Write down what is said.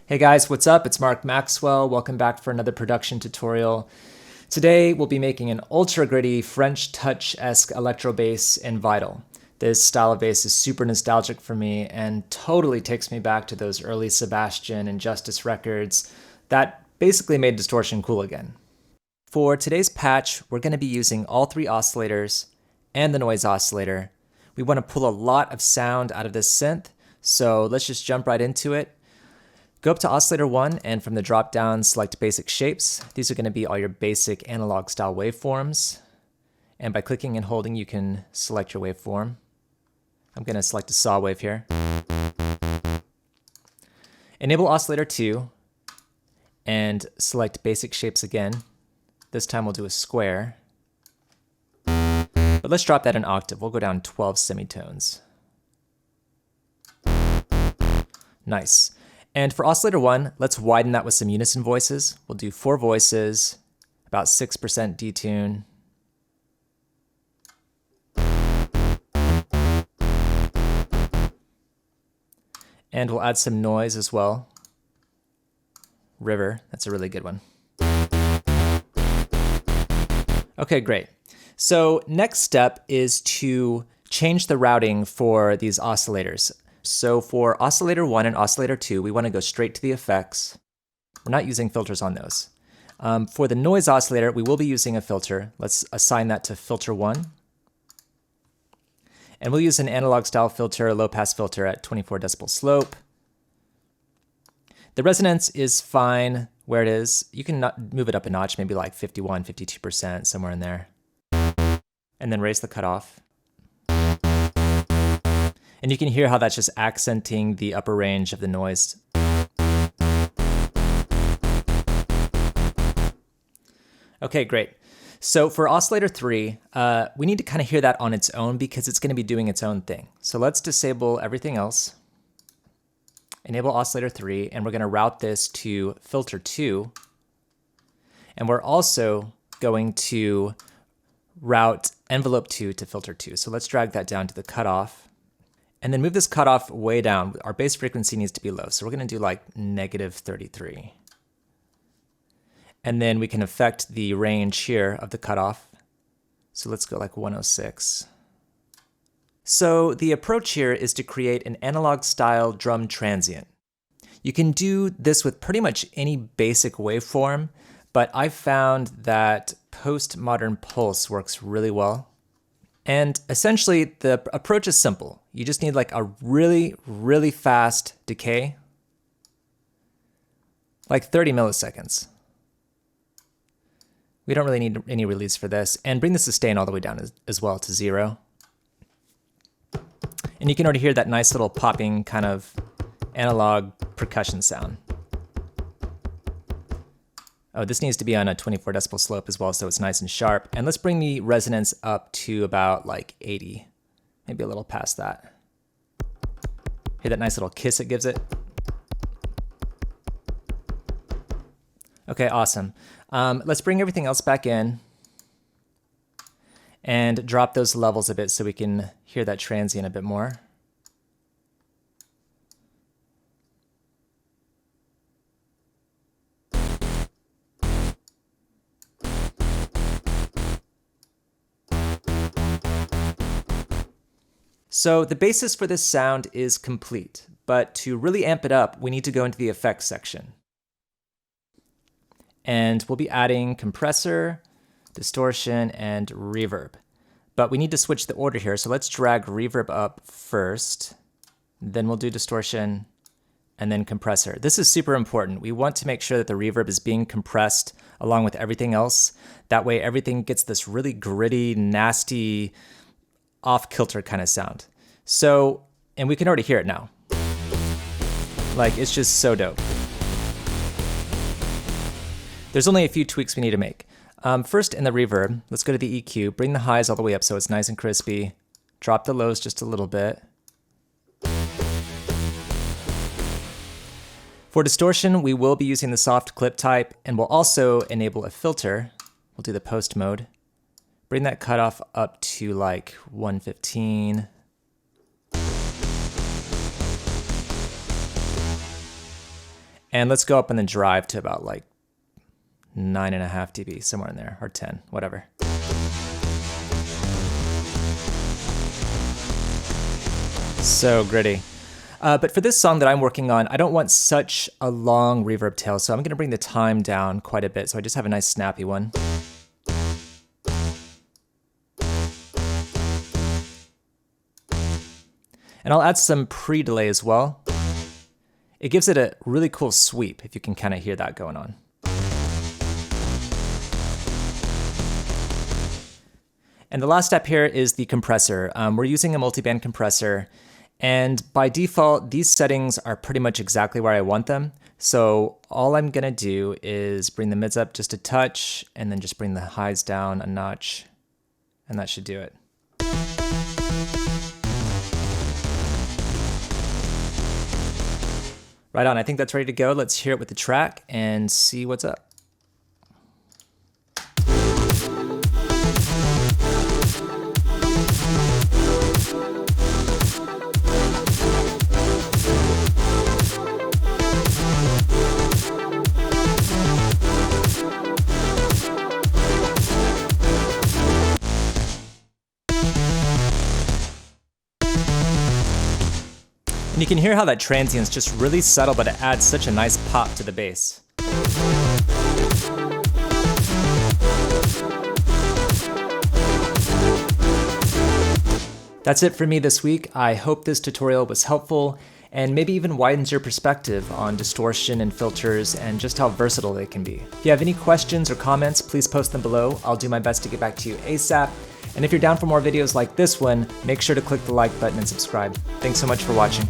Hey guys, what's up? It's Maxwell. Welcome back for another production tutorial. Today we'll be making an ultra gritty French touch-esque electro bass in Vital. This style of bass is super nostalgic for me and totally takes me back to those early SebastiAn and Justice records that basically made distortion cool again. For today's patch, we're going to be using all three oscillators and the noise oscillator. We want to pull a lot of sound out of this synth, so let's just jump right into it. Go up to Oscillator 1 and from the drop-down select Basic Shapes. These are going to be all your basic analog style waveforms. And by clicking and holding you can select your waveform. I'm going to select a saw wave here. Enable Oscillator 2 and select Basic Shapes again. This time we'll do a square. But let's drop that an octave. We'll go down 12 semitones. Nice. And for Oscillator 1, let's widen that with some unison voices. We'll do 4 voices, about 6% detune. And we'll add some noise as well. River, that's a really good one. Okay, great. So next step is to change the routing for these oscillators. So for Oscillator 1 and Oscillator 2, we want to go straight to the effects. We're not using filters on those. For the noise oscillator, we will be using a filter. Let's assign that to filter 1. And we'll use an analog style filter, a low pass filter at 24 decibel slope. The resonance is fine where it is. You can move it up a notch, maybe like 51, 52%, somewhere in there. And then raise the cutoff. And you can hear how that's just accenting the upper range of the noise. Okay, great. So for Oscillator 3, we need to kind of hear that on its own because it's going to be doing its own thing. So let's disable everything else. Enable Oscillator 3, and we're going to route this to filter 2. And we're also going to route envelope 2 to filter 2. So let's drag that down to the cutoff. And then move this cutoff way down. Our bass frequency needs to be low. So we're going to do like -33. And then we can affect the range here of the cutoff. So let's go like 106. So the approach here is to create an analog style drum transient. You can do this with pretty much any basic waveform, but I've found that postmodern pulse works really well. And essentially, the approach is simple. You just need like a really, really fast decay, like 30 milliseconds. We don't really need any release for this. And bring the sustain all the way down as well to 0. And you can already hear that nice little popping kind of analog percussion sound. Oh, this needs to be on a 24 decibel slope as well, so it's nice and sharp. And let's bring the resonance up to about like 80, maybe a little past that. Hear that nice little kiss it gives it? Okay, awesome. Let's bring everything else back in and drop those levels a bit so we can hear that transient a bit more. So the basis for this sound is complete, but to really amp it up, we need to go into the effects section. And we'll be adding compressor, distortion, and reverb. But we need to switch the order here, so let's drag reverb up first, then we'll do distortion, and then compressor. This is super important. We want to make sure that the reverb is being compressed along with everything else. That way everything gets this really gritty, nasty, off-kilter kind of sound. So, and we can already hear it now. Like, it's just so dope. There's only a few tweaks we need to make. First, in the reverb, let's go to the EQ, bring the highs all the way up so it's nice and crispy, drop the lows just a little bit. For distortion, we will be using the soft clip type, and we'll also enable a filter. We'll do the post mode. Bring that cutoff up to like 115. And let's go up on the drive to about like 9.5 dB, somewhere in there, or 10, whatever. So gritty. But for this song that I'm working on, I don't want such a long reverb tail, so I'm going to bring the time down quite a bit, so I just have a nice snappy one. And I'll add some pre-delay as well. It gives it a really cool sweep, if you can kind of hear that going on. And the last step here is the compressor. We're using a multiband compressor, and by default, these settings are pretty much exactly where I want them. So all I'm gonna do is bring the mids up just a touch, and then just bring the highs down a notch, and that should do it. Right on, I think that's ready to go. Let's hear it with the track and see what's up. And you can hear how that transient's just really subtle, but it adds such a nice pop to the bass. That's it for me this week. I hope this tutorial was helpful and maybe even widens your perspective on distortion and filters and just how versatile they can be. If you have any questions or comments, please post them below. I'll do my best to get back to you ASAP. And if you're down for more videos like this one, make sure to click the like button and subscribe. Thanks so much for watching.